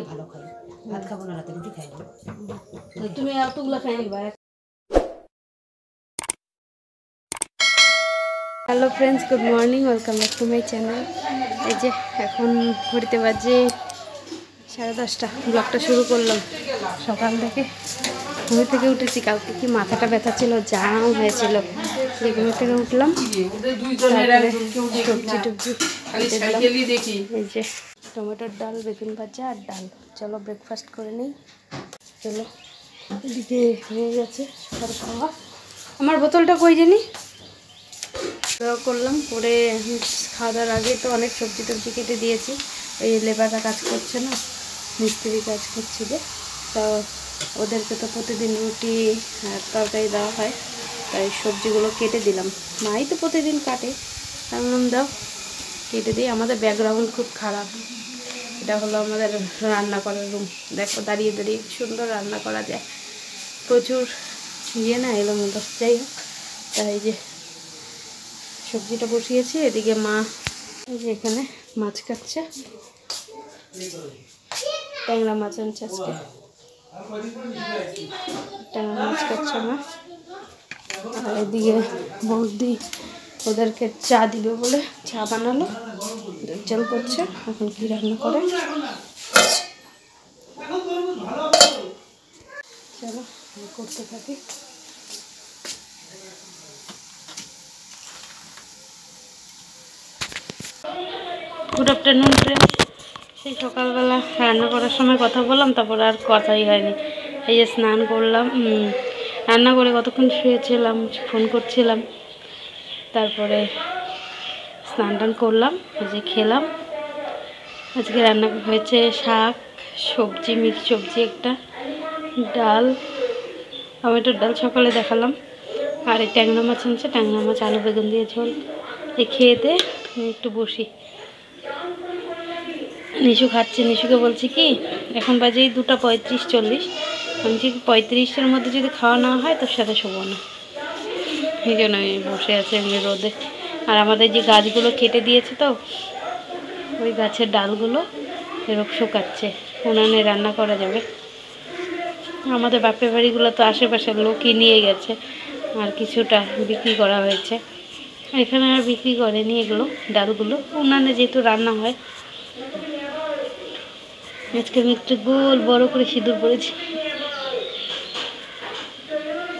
ভালো খাই, ভাত খাবো না, রাতে রুটি খাই। তুমি এতগুলো খাই নিবা। Hello friends, good morning, welcome back to my channel. এই যে এখন ঘুরতে বাজে 10:30, ব্লগটা শুরু করলাম। সকাল থেকে ঘুম থেকে উঠেছি, কালকে কি মাথাটা ব্যথা ছিল, জাম হয়েছিল, যে ঘুম থেকে উঠলাম, সবজি টবজি দেখি। এই যে টমেটোর ডাল, বেগুন ভাজা আর ডাল। চলো ব্রেকফাস্ট করে নিই। চলো, এদিকে হয়ে গেছে সকাল খাওয়া। আমার বোতলটা কই জানি করলাম, করে খাওয়া দাওয়ার আগে তো অনেক সবজি টবজি কেটে দিয়েছি। এই লেবাররা কাজ করছে না, মিস্ত্রি কাজ করছে, যে তো ওদেরকে তো প্রতিদিন রুটি আর তরকারি দেওয়া হয়, তাই সবজিগুলো কেটে দিলাম। মাই তো প্রতিদিন কাটে, তেমন দাও কেটে দিই। আমাদের ব্যাকগ্রাউন্ড খুব খারাপ। এটা হলো আমাদের রান্না করার রুম। দেখো দাঁড়িয়ে দাঁড়িয়ে সুন্দর রান্না করা যায়, প্রচুর না এলো মতো। যাই হোক, তাই যে সবজিটা বসিয়েছি, এদিকে মা এই যে এখানে মাছ কাটছে, ট্যাংরা মাছ আনছে আজকে, ট্যাংরা মাছ কাটছে মা। আর এদিকে বৌদি ওদেরকে চা দিবে বলে চা বানালো, জল করছে। এখন কি রান্না করে চলো করতে থাকি। Good afternoon friend. সেই সকালবেলা রান্না করার সময় কথা বললাম, তারপর আর কথাই হয়নি। এই যে স্নান করলাম, রান্না করে কতক্ষণ শুয়েছিলাম, ফোন করছিলাম, তারপরে স্নান টান করলাম, এই যে খেলাম। আজকে রান্না হয়েছে শাক, সবজি, মিক্স সবজি একটা, ডাল, টমেটোর ডাল সকালে দেখালাম, আর এই ট্যাংরা মাছ আনছে, ট্যাংরা মাছ আলু বেগুন দিয়ে ঝোল। এই খেয়েতে একটু বসি। নিশু খাচ্ছে, নিশুকে বলছি কি এখন বাজেই 2:35-40, আমি ঠিক 35-এর মধ্যে যদি খাওয়া না হয় তোর সাথে শোবো না। এই জন্য আমি বসে আছি এমনি রোদে। আর আমাদের যে গাছগুলো কেটে দিয়েছে, তো ওই গাছের ডালগুলো এরকম শুকাচ্ছে, উনানে রান্না করা যাবে। আমাদের বাপের বাড়িগুলো তো আশেপাশের লোকই নিয়ে গেছে, আর কিছুটা বিক্রি করা হয়েছে। এখানে আর বিক্রি করেনি এগুলো, ডালগুলো উনানে যেহেতু রান্না হয়। আজকে আমি একটু গোল বড় করে সিঁদুর পরেছি।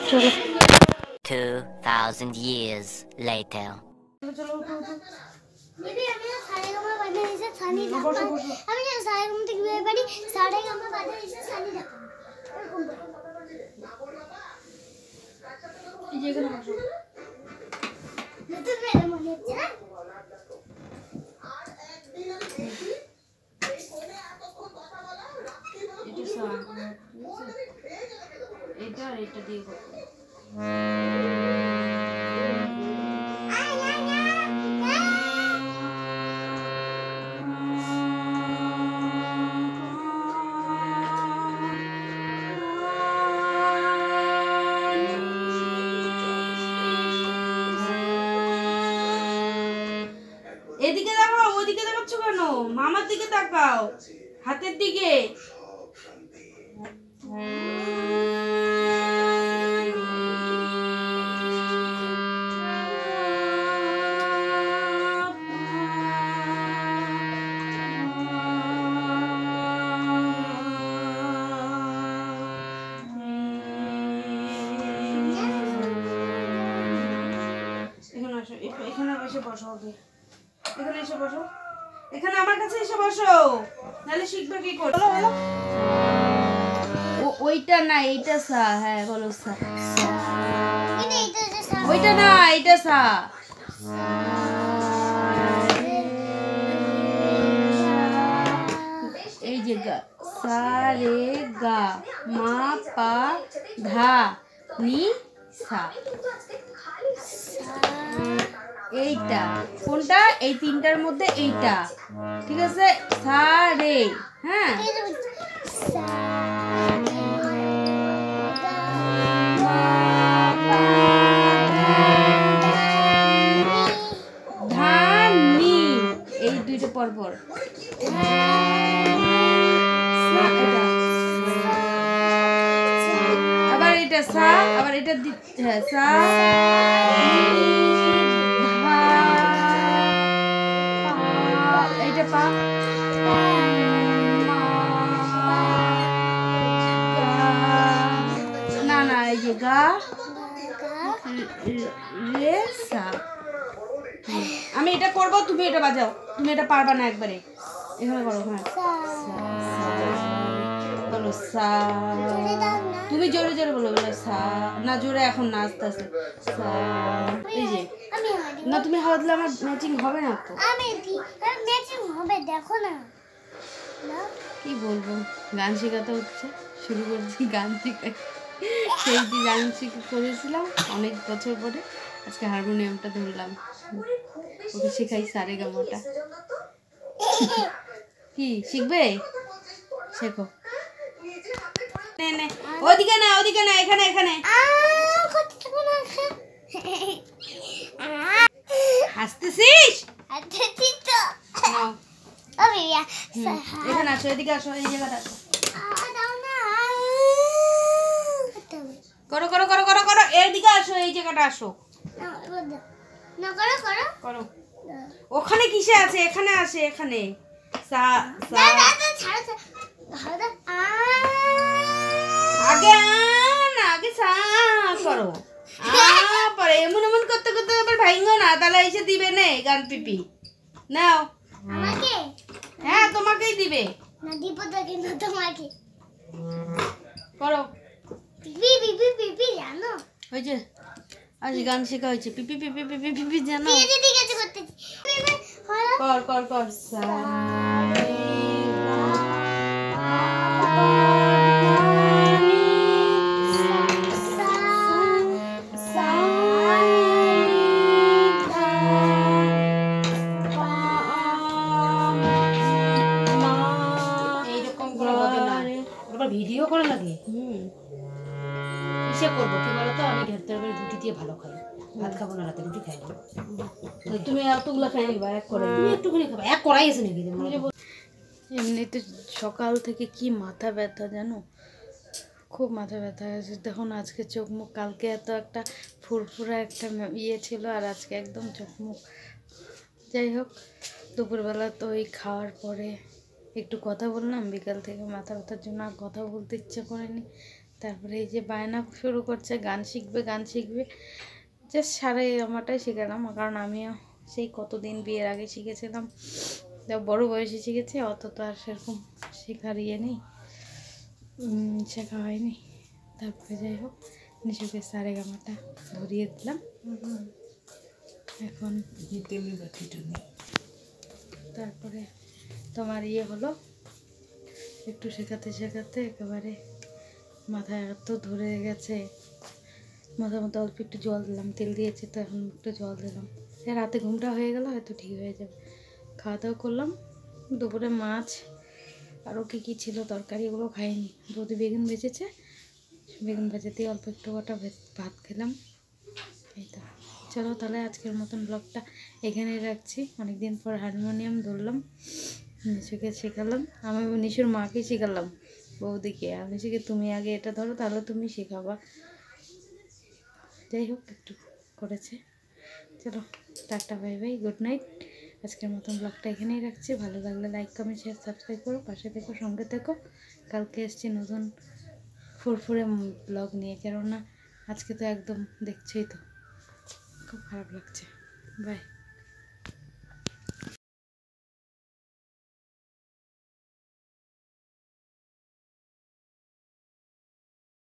চলো 2000 years later. চলো উঠো উঠো। দিদি আমি সারেগামা বাজে এসে সানি দেখো, আমি যে সারেগামা থেকে বের পারি, সারেগামা বাজে এসে সানি দেখো এই যে এখানে বসো। নতুন মেরে মনে হচ্ছে না। এটা সা এটা আর এটা দিয়ে করতে। এদিকে তাকাও, ওদিকে তাকাচ্ছ কেন? মামার দিকে তাকাও, হাতের দিকে। এখানে আসো, এখানে এসে বসো আগে, এখানে এসে বসো, এখানে আমার কাছে এসে বসো, নাহলে শিখবে কি করে। বলো বলো। ওইটা না, এইটা সা। হ্যাঁ বলো সা। কিন্তু এটা যে সা, ওইটা না, এইটা সা। এই যে গা, সা রে গা মা পা ধা নি সা। এইটা কোনটা? এই তিনটার মধ্যে এইটা, ঠিক আছে? সা রে, হ্যাঁ। ধানি, এই যে পরপর আবার এটা সা, আবার এটা হ্যাঁ সা, এইটা পা, না না এই যে গা রে সা। আমি এটা করবো, তুমি এটা বাজাও। তুমি এটা পারবা না একবারে, এখানে করো। হ্যাঁ বলো সা, তুমি জোরে জোরে বলো। বলো সা, না জোরে এখন না, আস্তে আস্তে সা। এই যে না, তুমি হাওয়া দিলে আমার ম্যাচিং হবে না তো। আমি ম্যাচিং হবে, দেখো না। কি বলবো, গান শেখাতে হচ্ছে, শুরু করেছি গান শেখাই। সেই যে গান শিখে করেছিলাম অনেক বছর পরে, আজকে হারমোনিয়ামটা ধরলাম, ওকে শেখাই সারেগামাটা। কি শিখবে? শেখো। নে নে, ওদিকে না, ওদিকে না, এখানে এখানে। হাসতেছিস? নাও, এখানে আসো, এদিকে আসো, এই জায়গাটা আসো। করো করো করো করো করো, এদিকে আসো, এই জায়গাটা আসো। করো। ওখানে কিসে আছে? এখানে আসে, এখানে। সা সা আগে না, আগে সা করো। পরে এমন এমন করতে করতে আবার ভাইঙ্গো না, তাহলে এসে দিবে নে গান পিপি। নাও। আমাকে? হ্যাঁ তোমাকেই দিবে। না দিব তোকে, না তোমাকে। করো। পিপি পিপি পিপি জানো? ওই যে আজ গান শেখা হয়েছে, পিপি পিপি পিপি পিপি জানো? ঠিক আছে করতেছি। কর কর কর। সা ভিডিও করে লাগে। হুম, কিসে করবো কি বলতো, আমি ঢের তরকারি রুটি দিয়ে ভালো খাই, ভাত খাবো না, রাতে রুটি খাই না। তুমি এতগুলো খাই নিবা এক করে। তুমি একটুখানি খাবো, এক কড়াই আছে নাকি তোমার? এমনিতে সকাল থেকে কি মাথা ব্যথা জানো, খুব মাথা ব্যথা হয়েছে। দেখুন আজকে চোখ মুখ, কালকে এত একটা ফুরফুরা একটা ইয়ে ছিল, আর আজকে একদম চোখ মুখ। যাই হোক, দুপুরবেলা তো ওই খাওয়ার পরে একটু কথা বললাম, বিকাল থেকে মাথা ব্যথার জন্য আর কথা বলতে ইচ্ছে করেনি। তারপরে এই যে বায়না শুরু করছে, গান শিখবে গান শিখবে। জাস্ট সারেগামাটাই শেখালাম, কারণ আমিও সেই কতদিন বিয়ের আগে শিখেছিলাম, বড় বয়সে শিখেছি, অত তো আর সেরকম শেখার ইয়ে নেই, শেখা হয়নি। তারপরে যাই হোক, নিশুকে সারেগামাটা ধরিয়ে দিলাম। এখন তারপরে তোমার ইয়ে হলো, একটু শেখাতে শেখাতে একেবারে মাথায় এত ধরে গেছে, মাথার মধ্যে অল্প একটু জল দিলাম, তেল দিয়েছি তো এখন একটু জল দিলাম। রাতে ঘুমটা হয়ে গেল, হয়তো ঠিক হয়ে যাবে। খাওয়া দাওয়া করলাম, দুপুরে মাছ আরও কী ছিল তরকারি, এগুলো খাইনি। যদি বেগুন ভেজেছে, বেগুন ভেজে দিয়ে অল্প একটু গোটা ভাত খেলাম। এই তো, চলো তাহলে আজকের মতন ব্লগটা এখানেই রাখছি। অনেকদিন পর হারমোনিয়াম ধরলাম, নিশুকে শেখালাম। আমি নিশুর মাকে শেখালাম, বৌদিকে। আর নিশুকে তুমি আগে এটা ধরো, তাহলে তুমি শেখাবা। যাই হোক, একটু করেছে। চলো tata, bye bye, good night. আজকের মতন ব্লগটা এখানেই রাখছি। ভালো লাগলে লাইক কমেন্ট শেয়ার সাবস্ক্রাইব করো, পাশে থেকো, সঙ্গে থেকো। কালকে এসছি নতুন ফুরফুরে ব্লগ নিয়ে, কেননা আজকে তো একদম দেখছোই তো, খুব খারাপ লাগছে। বাই।